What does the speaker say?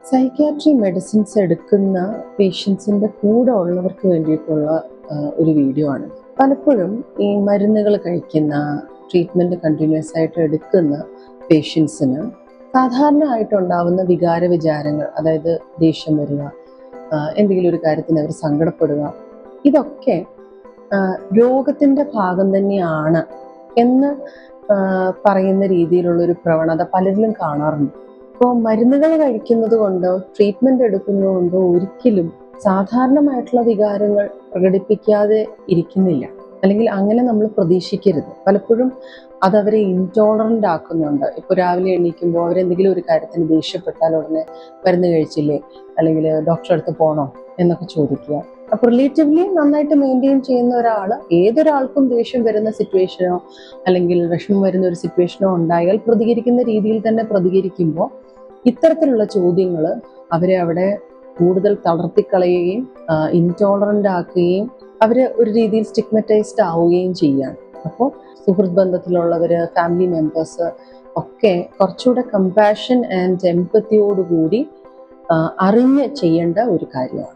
Psychiatry medicines എടുക്കുന്ന പേഷ്യൻസിൻ്റെ കൂടെ ഉള്ളവർക്ക് വേണ്ടിയിട്ടുള്ള ഒരു വീഡിയോ ആണ്. പലപ്പോഴും ഈ മരുന്നുകൾ കഴിക്കുന്ന, ട്രീറ്റ്മെൻറ്റ് കണ്ടിന്യൂസ് ആയിട്ട് എടുക്കുന്ന പേഷ്യൻസിന് സാധാരണയായിട്ടുണ്ടാവുന്ന വികാര വിചാരങ്ങൾ, അതായത് ദേഷ്യം വരിക, എന്തെങ്കിലും ഒരു കാര്യത്തിന് അവർ സങ്കടപ്പെടുക, ഇതൊക്കെ രോഗത്തിൻ്റെ ഭാഗം തന്നെയാണ് എന്ന് പറയുന്ന രീതിയിലുള്ളൊരു പ്രവണത പലരിലും കാണാറുണ്ട്. ഇപ്പോൾ മരുന്നുകൾ കഴിക്കുന്നത് കൊണ്ടോ ട്രീറ്റ്മെൻറ്റ് എടുക്കുന്നത് കൊണ്ടോ ഒരിക്കലും സാധാരണമായിട്ടുള്ള വികാരങ്ങൾ പ്രകടിപ്പിക്കാതെ ഇരിക്കുന്നില്ല, അല്ലെങ്കിൽ അങ്ങനെ നമ്മൾ പ്രതീക്ഷിക്കരുത്. പലപ്പോഴും അതവരെ ഇൻടോളറൻ്റ് ആക്കുന്നുണ്ട്. ഇപ്പോൾ രാവിലെ എണീക്കുമ്പോൾ അവരെന്തെങ്കിലും ഒരു കാര്യത്തിന് ദേഷ്യപ്പെട്ടാൽ ഉടനെ മരുന്ന് കഴിച്ചില്ലേ, അല്ലെങ്കിൽ ഡോക്ടറെ അടുത്ത് പോകണോ എന്നൊക്കെ ചോദിക്കുക. അപ്പോൾ റിലേറ്റീവ്ലി നന്നായിട്ട് മെയിൻറ്റെയിൻ ചെയ്യുന്ന ഒരാൾ, ഏതൊരാൾക്കും ദേഷ്യം വരുന്ന സിറ്റുവേഷനോ അല്ലെങ്കിൽ വിഷമം വരുന്ന ഒരു സിറ്റുവേഷനോ ഉണ്ടായാൽ പ്രതികരിക്കുന്ന രീതിയിൽ തന്നെ പ്രതികരിക്കുമ്പോൾ ഇത്തരത്തിലുള്ള ചോദ്യങ്ങൾ അവരെ അവിടെ കൂടുതൽ തളർത്തിക്കളയുകയും ഇൻടോളറൻ്റ് ആക്കുകയും അവർ ഒരു രീതിയിൽ സ്റ്റിഗ്മറ്റൈസ്ഡ് ആവുകയും ചെയ്യുകയാണ്. അപ്പോൾ സുഹൃത്ത് ബന്ധത്തിലുള്ളവർ, ഫാമിലി മെമ്പേഴ്സ് ഒക്കെ കുറച്ചുകൂടെ കമ്പാഷൻ ആൻഡ് എംപത്തിയോടുകൂടി അറിഞ്ഞ് ചെയ്യേണ്ട ഒരു കാര്യമാണ്.